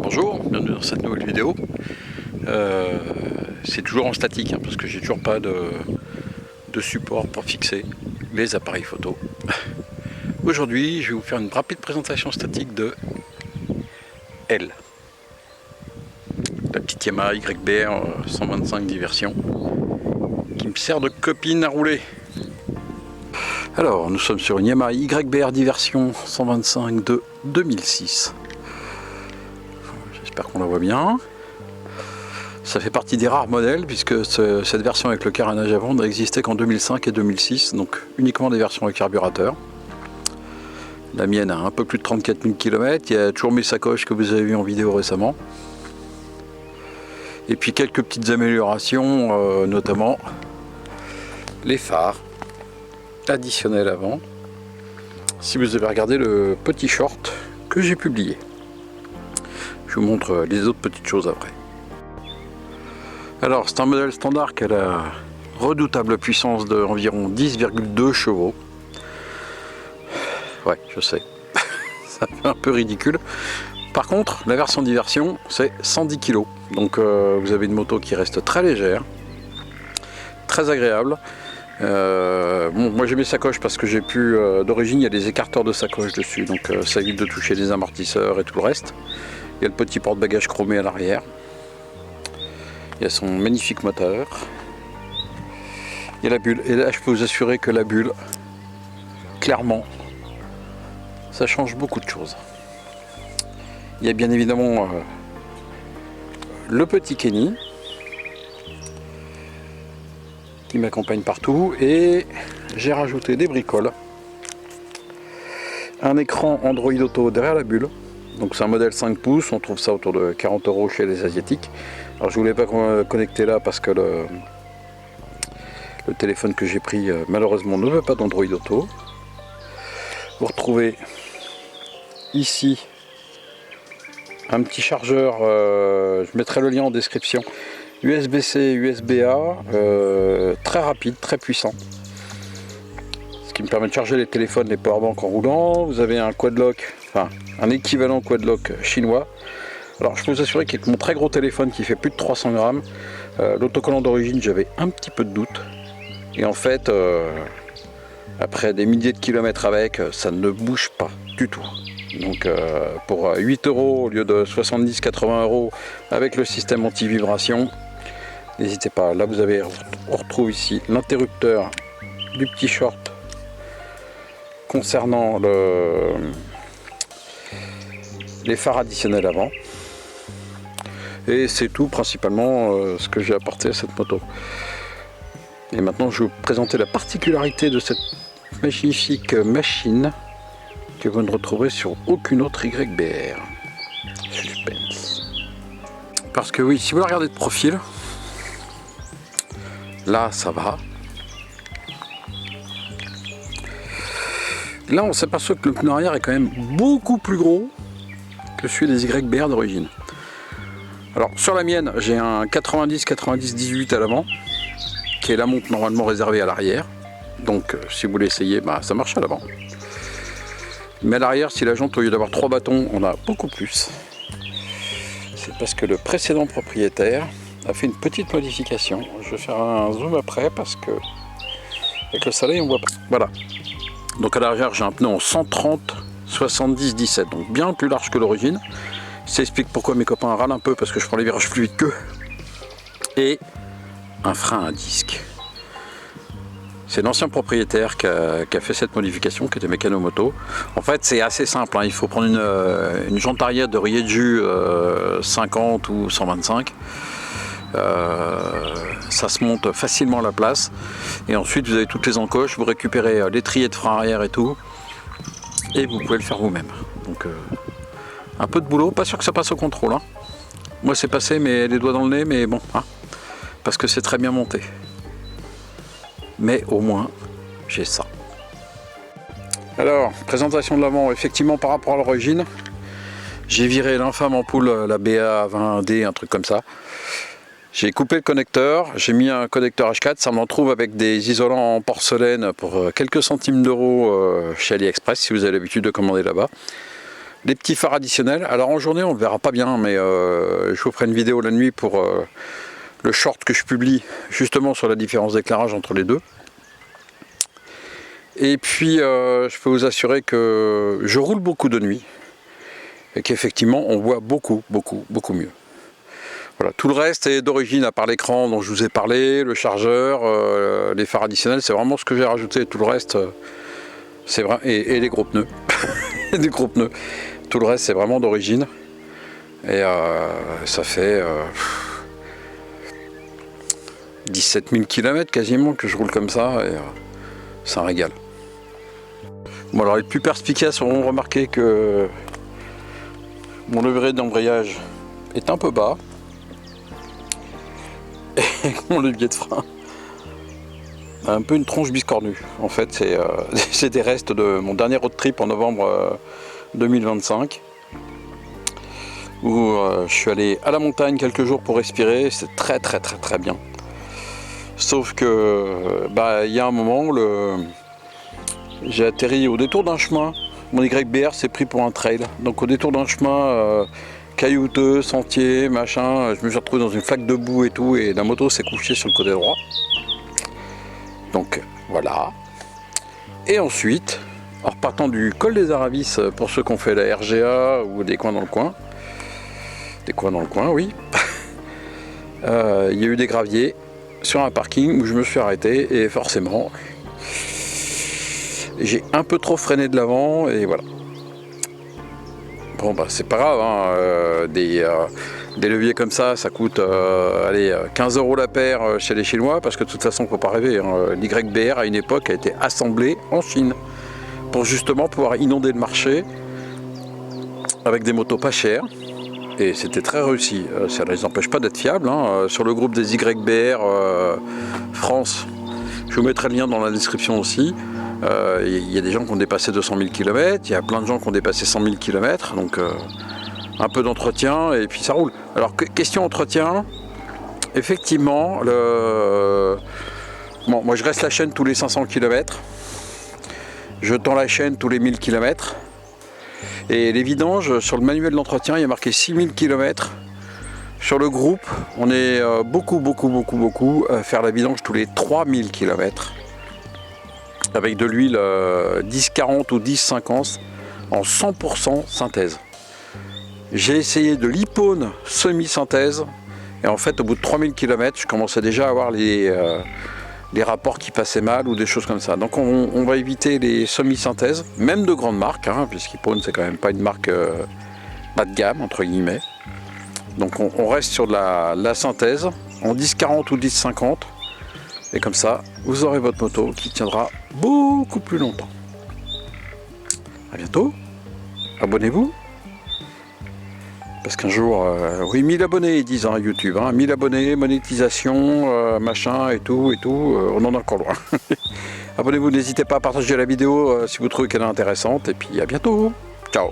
Bonjour, bienvenue dans cette nouvelle vidéo. C'est toujours en statique hein, parce que j'ai toujours pas de support pour fixer les appareils photo. Aujourd'hui, je vais vous faire une rapide présentation statique de L, la petite Yamaha YBR 125 diversion qui me sert de copine à rouler. Alors, nous sommes sur une Yamaha YBR diversion 125 de 2006. J'espère qu'on la voit bien. Ça fait partie des rares modèles puisque cette version avec le carénage avant n'existait qu'en 2005 et 2006, donc uniquement des versions avec carburateur. La mienne a un peu plus de 34 000 km, il y a toujours mes sacoches que vous avez vues en vidéo récemment. Et puis quelques petites améliorations, notamment les phares additionnels avant, si vous avez regardé le petit short que j'ai publié. Je vous montre les autres petites choses après. Alors c'est un modèle standard qui a la redoutable puissance d'environ 10,2 chevaux. Ouais, je sais, ça fait un peu ridicule. Par contre, la version diversion, c'est 110 kg. Donc vous avez une moto qui reste très légère, très agréable. Bon, moi j'ai mes sacoches parce que j'ai pu, d'origine il y a des écarteurs de sacoches dessus, donc ça évite de toucher les amortisseurs et tout le reste. Il y a le petit porte-bagages chromé à l'arrière. Il y a son magnifique moteur. Il y a la bulle. Et là je peux vous assurer que la bulle, clairement, ça change beaucoup de choses. Il y a bien évidemment le petit Kenny qui m'accompagne partout, et j'ai rajouté des bricoles, un écran Android Auto derrière la bulle. Donc c'est un modèle 5 pouces, on trouve ça autour de 40 € chez les asiatiques. Alors je voulais pas connecter là parce que le téléphone que j'ai pris malheureusement ne veut pas d'Android Auto. Vous retrouvez ici un petit chargeur, je mettrai le lien en description, USB-C, USB-A, très rapide, très puissant, ce qui me permet de charger les téléphones, les powerbanks en roulant. Vous avez un quad-lock, enfin un équivalent quad-lock chinois. Alors je peux vous assurer qu'avec mon très gros téléphone qui fait plus de 300 grammes, l'autocollant d'origine j'avais un petit peu de doute, et en fait après des milliers de kilomètres avec, ça ne bouge pas du tout. Donc pour 8 € au lieu de 70-80 € avec le système anti-vibration, n'hésitez pas. Là on retrouve ici l'interrupteur du petit short concernant les phares additionnels avant. Et c'est tout principalement ce que j'ai apporté à cette moto. Et maintenant je vais vous présenter la particularité de cette magnifique machine que vous ne retrouverez sur aucune autre YBR. Suspense. Parce que oui, si vous la regardez de profil, là ça va. Là on s'aperçoit que le pneu arrière est quand même beaucoup plus gros que celui des YBR d'origine. Alors sur la mienne, j'ai un 90-90-18 à l'avant, qui est la montre normalement réservée à l'arrière. Donc si vous voulez essayer, bah, ça marche à l'avant. Mais à l'arrière, si la jante, au lieu d'avoir 3 bâtons, on a beaucoup plus. C'est parce que le précédent propriétaire a fait une petite modification. Je vais faire un zoom après parce que avec le soleil on voit pas. Voilà. Donc à l'arrière, j'ai un pneu en 130-70-17, donc bien plus large que l'origine. Ça explique pourquoi mes copains râlent un peu, parce que je prends les virages plus vite qu'eux. Et un frein à disque. C'est l'ancien propriétaire qui a fait cette modification, qui était mécano-moto. En fait, c'est assez simple, hein. Il faut prendre une jante arrière de Rieju 50 ou 125. Ça se monte facilement à la place. Et ensuite, vous avez toutes les encoches, vous récupérez l'étrier de frein arrière et tout. Et vous pouvez le faire vous-même. Donc, un peu de boulot, pas sûr que ça passe au contrôle. Hein. Moi, c'est passé, mais les doigts dans le nez, mais bon, hein, parce que c'est très bien monté. Mais au moins j'ai ça. Alors, présentation de l'avant, effectivement par rapport à l'origine, j'ai viré l'infâme ampoule, la BA20D, un truc comme ça. J'ai coupé le connecteur, j'ai mis un connecteur H4, ça m'en trouve avec des isolants en porcelaine pour quelques centimes d'euros chez AliExpress si vous avez l'habitude de commander là-bas. les petits phares additionnels. Alors en journée on ne verra pas bien, mais je vous ferai une vidéo la nuit pour le short que je publie justement sur la différence d'éclairage entre les deux. Et puis je peux vous assurer que je roule beaucoup de nuit et qu'effectivement on voit beaucoup mieux. Voilà, tout le reste est d'origine à part l'écran dont je vous ai parlé, le chargeur, les phares additionnels, c'est vraiment ce que j'ai rajouté. Tout le reste, c'est vrai, et les gros pneus, des gros pneus. Tout le reste, c'est vraiment d'origine. Et ça fait 17 000 km quasiment que je roule comme ça, et c'est un régal. Bon, alors les plus perspicaces auront remarqué que mon levier d'embrayage est un peu bas. Et mon levier de frein a un peu une tronche biscornue. En fait, c'est des restes de mon dernier road trip en novembre 2025 où je suis allé à la montagne quelques jours pour respirer. C'est très bien. Sauf que il y a un moment, j'ai atterri au détour d'un chemin. Mon YBR s'est pris pour un trail. Donc au détour d'un chemin caillouteux, sentier, machin, je me suis retrouvé dans une flaque de boue et tout, et la moto s'est couchée sur le côté droit. Donc voilà. Et ensuite, en repartant du col des Aravis, pour ceux qui ont fait la RGA ou des coins dans le coin, oui, il y a eu des graviers sur un parking où je me suis arrêté, et forcément, j'ai un peu trop freiné de l'avant, et voilà. Bon c'est pas grave, hein, des leviers comme ça coûte 15 € la paire chez les Chinois, parce que de toute façon faut pas rêver, hein, l'YBR à une époque a été assemblé en Chine pour justement pouvoir inonder le marché avec des motos pas chères, et c'était très réussi. Ça ne les empêche pas d'être fiables, hein. Sur le groupe des YBR France, je vous mettrai le lien dans la description aussi. Il y a des gens qui ont dépassé 200 000 km, il y a plein de gens qui ont dépassé 100 000 km, donc un peu d'entretien et puis ça roule. Alors question entretien, effectivement, moi je reste la chaîne tous les 500 km, je tends la chaîne tous les 1000 km, et les vidanges, sur le manuel d'entretien, il y a marqué 6000 km. Sur le groupe, on est beaucoup à faire la vidange tous les 3000 km. Avec de l'huile 10-40 ou 10-50 en 100% synthèse. J'ai essayé de l'Hippone semi-synthèse, et en fait au bout de 3000 km je commençais déjà à avoir les rapports qui passaient mal ou des choses comme ça. Donc on va éviter les semi-synthèses, même de grandes marques, hein, puisqu'Hippone c'est quand même pas une marque bas de gamme entre guillemets. Donc on reste sur de la synthèse en 10-40 ou 10-50. Et comme ça, vous aurez votre moto qui tiendra beaucoup plus longtemps. À bientôt. Abonnez-vous. Parce qu'un jour, oui, 1000 abonnés, ils disent hein, YouTube. 1000 abonnés, monétisation, machin et tout, on en est encore loin. Abonnez-vous, n'hésitez pas à partager la vidéo si vous trouvez qu'elle est intéressante. Et puis à bientôt. Ciao.